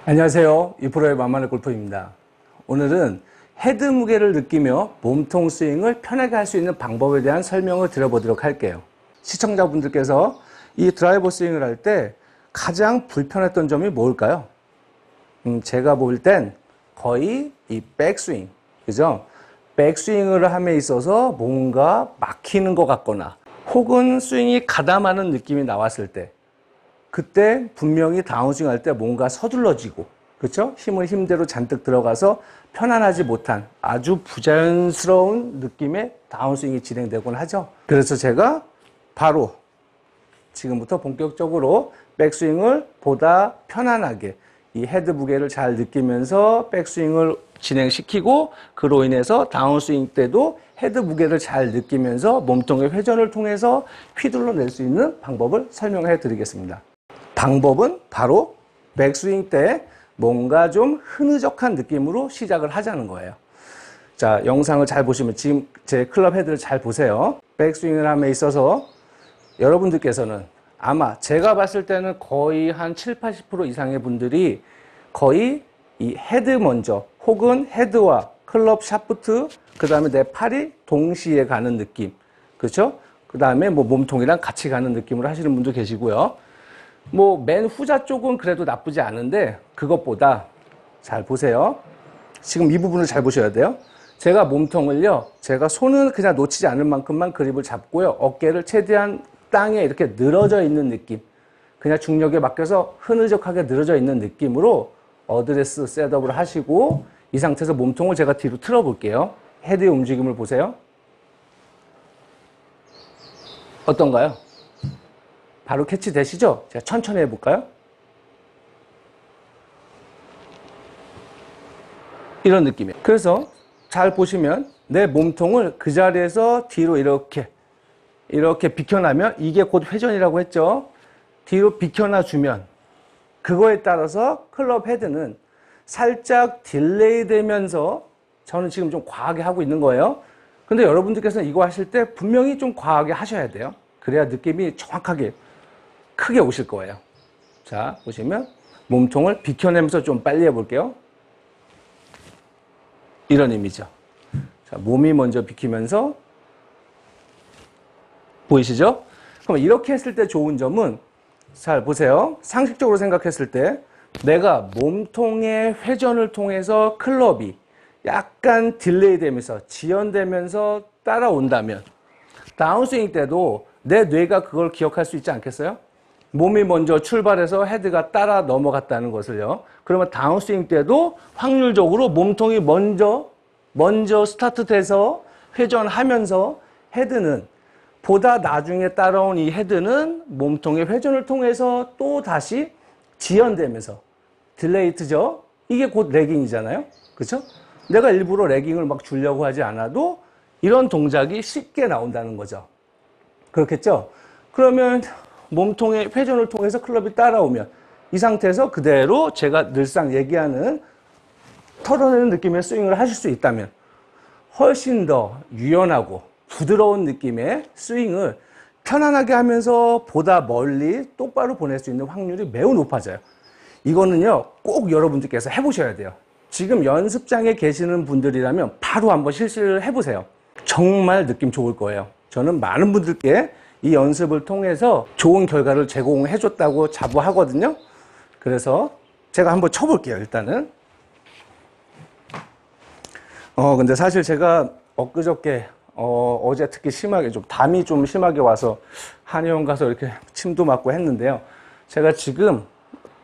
안녕하세요. 이프로의 만만의 골프입니다. 오늘은 헤드 무게를 느끼며 몸통 스윙을 편하게 할 수 있는 방법에 대한 설명을 드려보도록 할게요. 시청자분들께서 이 드라이버 스윙을 할 때 가장 불편했던 점이 뭘까요? 제가 볼 땐 거의 이 백스윙, 그죠? 백스윙을 함에 있어서 뭔가 막히는 것 같거나 혹은 스윙이 가다마는 느낌이 나왔을 때 그때 분명히 다운스윙 할 때 뭔가 서둘러지고, 그렇죠? 힘을 힘대로 잔뜩 들어가서 편안하지 못한 아주 부자연스러운 느낌의 다운스윙이 진행되곤 하죠. 그래서 제가 바로 지금부터 본격적으로 백스윙을 보다 편안하게 이 헤드 무게를 잘 느끼면서 백스윙을 진행시키고 그로 인해서 다운스윙 때도 헤드 무게를 잘 느끼면서 몸통의 회전을 통해서 휘둘러 낼 수 있는 방법을 설명해 드리겠습니다. 방법은 바로 백스윙 때 뭔가 좀 흐느적한 느낌으로 시작을 하자는 거예요. 자, 영상을 잘 보시면 지금 제 클럽 헤드를 잘 보세요. 백스윙을 함에 있어서 여러분들께서는 아마 제가 봤을 때는 거의 한 7, 80% 이상의 분들이 거의 이 헤드 먼저 혹은 헤드와 클럽 샤프트 그 다음에 내 팔이 동시에 가는 느낌, 그렇죠? 그 다음에 뭐 몸통이랑 같이 가는 느낌으로 하시는 분도 계시고요. 뭐 맨 후자 쪽은 그래도 나쁘지 않은데 그것보다 잘 보세요. 지금 이 부분을 잘 보셔야 돼요. 제가 몸통을요, 제가 손은 그냥 놓치지 않을 만큼만 그립을 잡고요. 어깨를 최대한 땅에 이렇게 늘어져 있는 느낌. 그냥 중력에 맡겨서 흐느적하게 늘어져 있는 느낌으로 어드레스 셋업을 하시고 이 상태에서 몸통을 제가 뒤로 틀어 볼게요. 헤드의 움직임을 보세요. 어떤가요? 바로 캐치 되시죠? 제가 천천히 해볼까요? 이런 느낌이에요. 그래서 잘 보시면 내 몸통을 그 자리에서 뒤로 이렇게 비켜나면 이게 곧 회전이라고 했죠. 뒤로 비켜나 주면 그거에 따라서 클럽 헤드는 살짝 딜레이 되면서 저는 지금 좀 과하게 하고 있는 거예요. 근데 여러분들께서는 이거 하실 때 분명히 좀 과하게 하셔야 돼요. 그래야 느낌이 정확하게 크게 오실 거예요. 자, 보시면 몸통을 비켜내면서 좀 빨리 해볼게요. 이런 의미죠. 자, 몸이 먼저 비키면서 보이시죠? 그럼 이렇게 했을 때 좋은 점은 잘 보세요. 상식적으로 생각했을 때 내가 몸통의 회전을 통해서 클럽이 약간 딜레이 되면서 지연되면서 따라온다면 다운스윙 때도 내 뇌가 그걸 기억할 수 있지 않겠어요? 몸이 먼저 출발해서 헤드가 따라 넘어갔다는 것을요. 그러면 다운스윙 때도 확률적으로 몸통이 먼저 스타트돼서 회전하면서 헤드는 보다 나중에 따라온 이 헤드는 몸통의 회전을 통해서 또 다시 지연되면서 딜레이트죠. 이게 곧 레깅이잖아요. 그렇죠? 내가 일부러 레깅을 막 주려고 하지 않아도 이런 동작이 쉽게 나온다는 거죠. 그렇겠죠? 그러면 몸통의 회전을 통해서 클럽이 따라오면 이 상태에서 그대로 제가 늘상 얘기하는 털어내는 느낌의 스윙을 하실 수 있다면 훨씬 더 유연하고 부드러운 느낌의 스윙을 편안하게 하면서 보다 멀리 똑바로 보낼 수 있는 확률이 매우 높아져요. 이거는요, 꼭 여러분들께서 해보셔야 돼요. 지금 연습장에 계시는 분들이라면 바로 한번 실시를 해보세요. 정말 느낌 좋을 거예요. 저는 많은 분들께 이 연습을 통해서 좋은 결과를 제공해 줬다고 자부하거든요. 그래서 제가 한번 쳐볼게요, 일단은. 근데 사실 제가 엊그저께 어제 특히 심하게 좀 담이 좀 심하게 와서 한의원 가서 이렇게 침도 맞고 했는데요. 제가 지금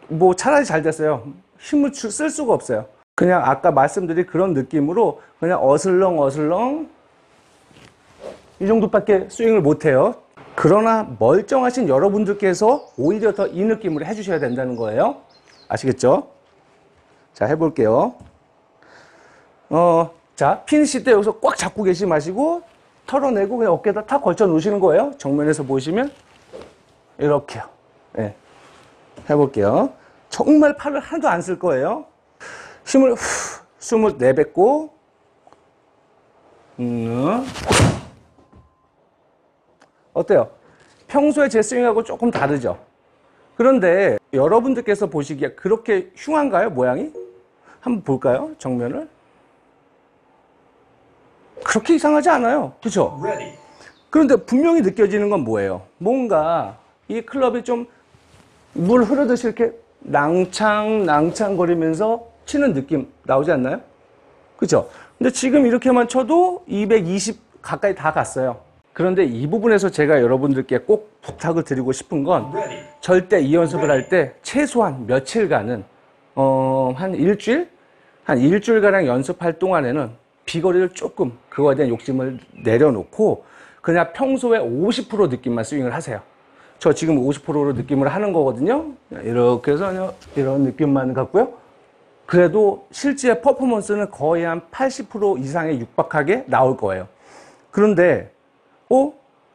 뭐 차라리 잘 됐어요. 힘을 쓸 수가 없어요. 그냥 아까 말씀드린 그런 느낌으로 그냥 어슬렁 이 정도밖에 스윙을 못 해요. 그러나 멀쩡하신 여러분들께서 오히려 더 이 느낌으로 해주셔야 된다는 거예요. 아시겠죠? 자, 해볼게요. 자, 피니시 때 여기서 꽉 잡고 계시지 마시고 털어내고 그냥 어깨에다 탁 걸쳐 놓으시는 거예요. 정면에서 보시면 이렇게요. 네. 해볼게요. 정말 팔을 하나도 안 쓸 거예요. 힘을 숨을 내뱉고 어때요? 평소에 제 스윙하고 조금 다르죠? 그런데 여러분들께서 보시기에 그렇게 흉한가요, 모양이? 한번 볼까요, 정면을? 그렇게 이상하지 않아요. 그렇죠? 그런데 분명히 느껴지는 건 뭐예요? 뭔가 이 클럽이 좀 물 흐르듯이 이렇게 낭창낭창거리면서 치는 느낌 나오지 않나요? 그렇죠? 근데 지금 이렇게만 쳐도 220 가까이 다 갔어요. 그런데 이 부분에서 제가 여러분들께 꼭 부탁을 드리고 싶은 건 절대 이 연습을 할 때 최소한 며칠간은 한 일주일가량 연습할 동안에는 비거리를 조금 그거에 대한 욕심을 내려놓고 그냥 평소에 50% 느낌만 스윙을 하세요. 저 지금 50%로 느낌을 하는 거거든요. 이렇게 해서 이런 느낌만 갖고요. 그래도 실제 퍼포먼스는 거의 한 80% 이상에 육박하게 나올 거예요. 그런데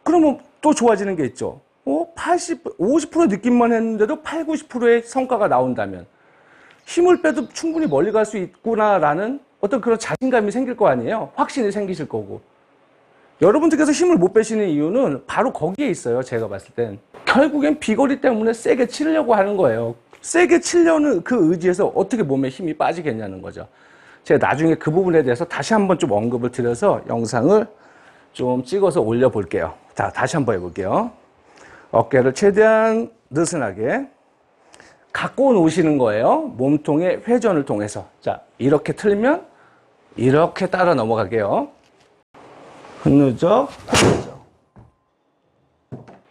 그러면 또 좋아지는 게 있죠. 50% 느낌만 했는데도 8, 90%의 성과가 나온다면 힘을 빼도 충분히 멀리 갈 수 있구나라는 어떤 그런 자신감이 생길 거 아니에요. 확신이 생기실 거고. 여러분들께서 힘을 못 빼시는 이유는 바로 거기에 있어요. 제가 봤을 땐. 결국엔 비거리 때문에 세게 치려고 하는 거예요. 세게 치려는 그 의지에서 어떻게 몸에 힘이 빠지겠냐는 거죠. 제가 나중에 그 부분에 대해서 다시 한번 좀 언급을 드려서 영상을 좀 찍어서 올려볼게요. 자, 다시 한번 해볼게요. 어깨를 최대한 느슨하게 갖고 놓으시는 거예요. 몸통의 회전을 통해서. 자, 이렇게 틀면 이렇게 따라 넘어가게요. 흔누적, 흔누적.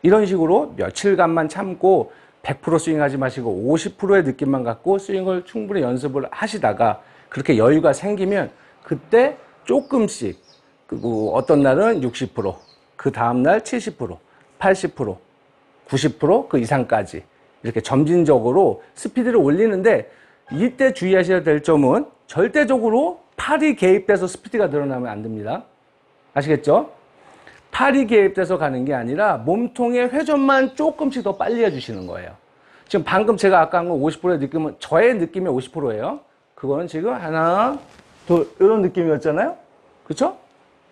이런 식으로 며칠간만 참고 100% 스윙하지 마시고 50%의 느낌만 갖고 스윙을 충분히 연습을 하시다가 그렇게 여유가 생기면 그때 조금씩 그리고 어떤 날은 60%, 그 다음날 70%, 80%, 90%그 이상까지 이렇게 점진적으로 스피드를 올리는데 이때 주의하셔야 될 점은 절대적으로 팔이 개입돼서 스피드가 늘어나면 안 됩니다. 아시겠죠? 팔이 개입돼서 가는 게 아니라 몸통의 회전만 조금씩 더 빨리 해주시는 거예요. 지금 방금 제가 아까 한 건 50%의 느낌은 저의 느낌이 50%예요. 그거는 지금 하나, 둘 이런 느낌이었잖아요. 그렇죠?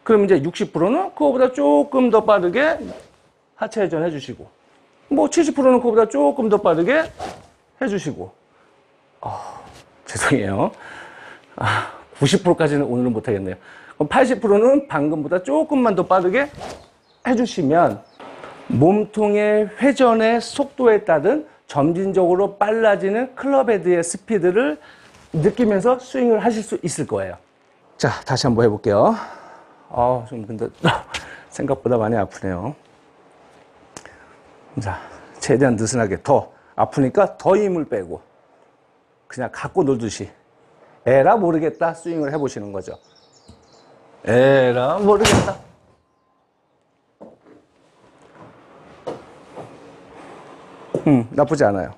그럼 이제 60%는 그거보다 조금 더 빠르게 하체 회전 해주시고 뭐 70%는 그거보다 조금 더 빠르게 해주시고 죄송해요. 90%까지는 오늘은 못하겠네요. 그럼 80%는 방금보다 조금만 더 빠르게 해주시면 몸통의 회전의 속도에 따른 점진적으로 빨라지는 클럽헤드의 스피드를 느끼면서 스윙을 하실 수 있을 거예요. 자, 다시 한번 해볼게요. 좀 근데 생각보다 많이 아프네요. 자, 최대한 느슨하게 더 아프니까 더 힘을 빼고 그냥 갖고 놀듯이 에라 모르겠다 스윙을 해보시는 거죠. 에라 모르겠다. 나쁘지 않아요.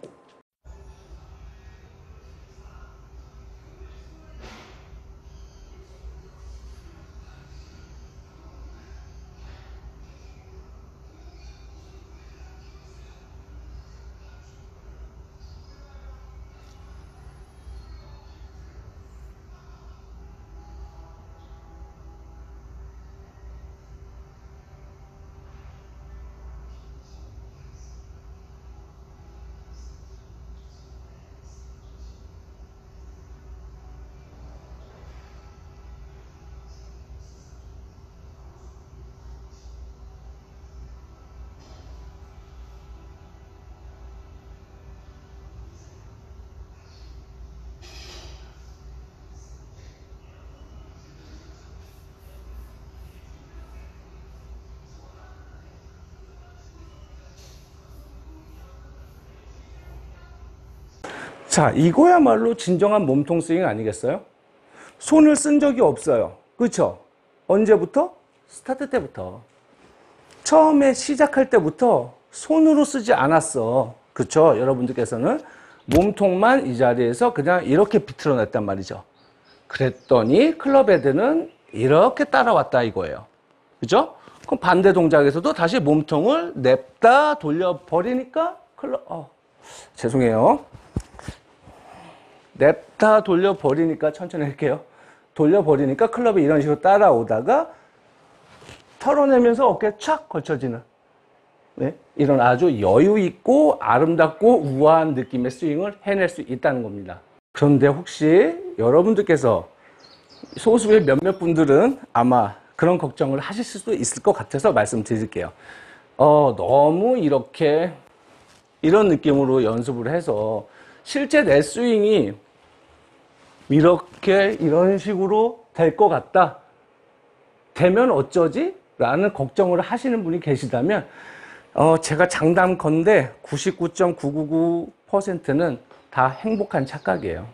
자, 이거야말로 진정한 몸통 스윙 아니겠어요? 손을 쓴 적이 없어요. 그렇죠? 언제부터? 스타트 때부터. 처음에 시작할 때부터 손으로 쓰지 않았어. 그렇죠? 여러분들께서는 몸통만 이 자리에서 그냥 이렇게 비틀어 냈단 말이죠. 그랬더니 클럽헤드는 이렇게 따라왔다 이거예요. 그죠? 그럼 반대 동작에서도 다시 몸통을 냅다 돌려버리니까 죄송해요. 냅다 돌려버리니까 천천히 할게요. 돌려버리니까 클럽이 이런 식으로 따라오다가 털어내면서 어깨에 착 걸쳐지는 네? 이런 아주 여유 있고 아름답고 우아한 느낌의 스윙을 해낼 수 있다는 겁니다. 그런데 혹시 여러분들께서 소수의 몇몇 분들은 아마 그런 걱정을 하실 수도 있을 것 같아서 말씀드릴게요. 너무 이렇게 이런 느낌으로 연습을 해서 실제 내 스윙이 이렇게 이런 식으로 될 것 같다. 되면 어쩌지? 라는 걱정을 하시는 분이 계시다면 제가 장담컨대 99.999%는 다 행복한 착각이에요.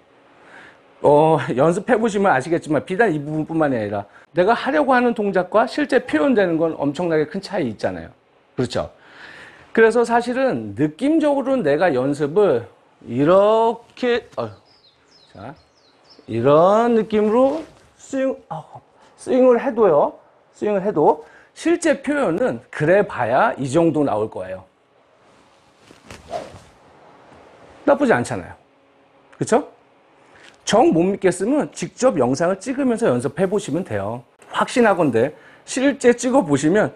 연습해 보시면 아시겠지만 비단 이 부분뿐만이 아니라 내가 하려고 하는 동작과 실제 표현되는 건 엄청나게 큰 차이 있잖아요. 그렇죠? 그래서 사실은 느낌적으로는 내가 연습을 이렇게 자, 이런 느낌으로 스윙을 해도요. 스윙을 해도 실제 표현은 그래 봐야 이 정도 나올 거예요. 나쁘지 않잖아요. 그렇죠? 정 못 믿겠으면 직접 영상을 찍으면서 연습해 보시면 돼요. 확신하건대 실제 찍어 보시면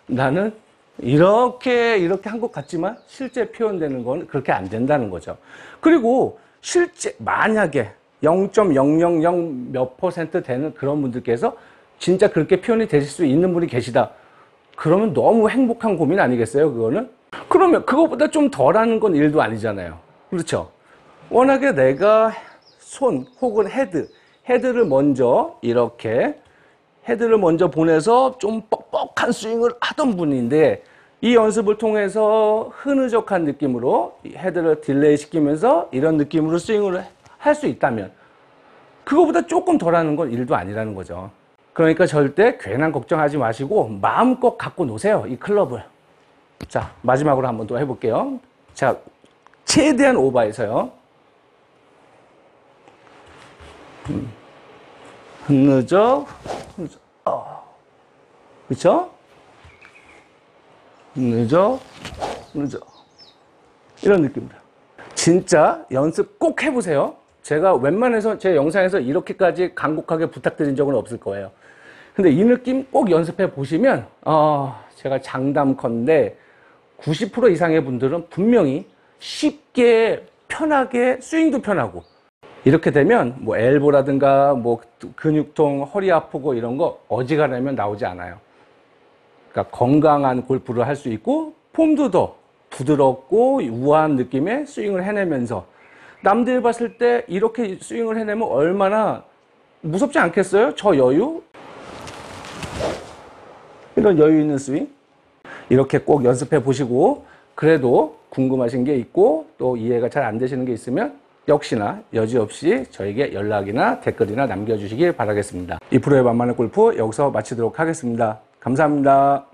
나는 이렇게 한 것 같지만 실제 표현되는 건 그렇게 안 된다는 거죠. 그리고 실제 만약에 0.000 몇 % 되는 그런 분들께서 진짜 그렇게 표현이 되실 수 있는 분이 계시다. 그러면 너무 행복한 고민 아니겠어요, 그거는? 그러면 그거보다 좀 덜하는 건 일도 아니잖아요. 그렇죠? 워낙에 내가 손 혹은 헤드를 먼저 이렇게 헤드를 먼저 보내서 좀 뻑뻑한 스윙을 하던 분인데 이 연습을 통해서 흐느적한 느낌으로 헤드를 딜레이 시키면서 이런 느낌으로 스윙을 할 수 있다면 그거보다 조금 덜하는 건 일도 아니라는 거죠. 그러니까 절대 괜한 걱정하지 마시고 마음껏 갖고 노세요, 이 클럽을. 자, 마지막으로 한번 더 해볼게요. 자, 최대한 오버해서요. 흐느적, 그쵸? 흐느적. 이런 느낌입니다. 진짜 연습 꼭 해보세요. 제가 웬만해서 제 영상에서 이렇게까지 간곡하게 부탁드린 적은 없을 거예요. 근데 이 느낌 꼭 연습해 보시면, 제가 장담컨대 90% 이상의 분들은 분명히 쉽게 편하게 스윙도 편하고 이렇게 되면 뭐 엘보라든가 뭐 근육통, 허리 아프고 이런 거 어지간하면 나오지 않아요. 그러니까 건강한 골프를 할 수 있고 폼도 더 부드럽고 우아한 느낌의 스윙을 해내면서 남들이 봤을 때 이렇게 스윙을 해내면 얼마나 무섭지 않겠어요? 저 여유? 이런 여유 있는 스윙? 이렇게 꼭 연습해 보시고 그래도 궁금하신 게 있고 또 이해가 잘 안 되시는 게 있으면 역시나 여지없이 저에게 연락이나 댓글이나 남겨주시길 바라겠습니다. 이 프로의 만만한 골프 여기서 마치도록 하겠습니다. 감사합니다.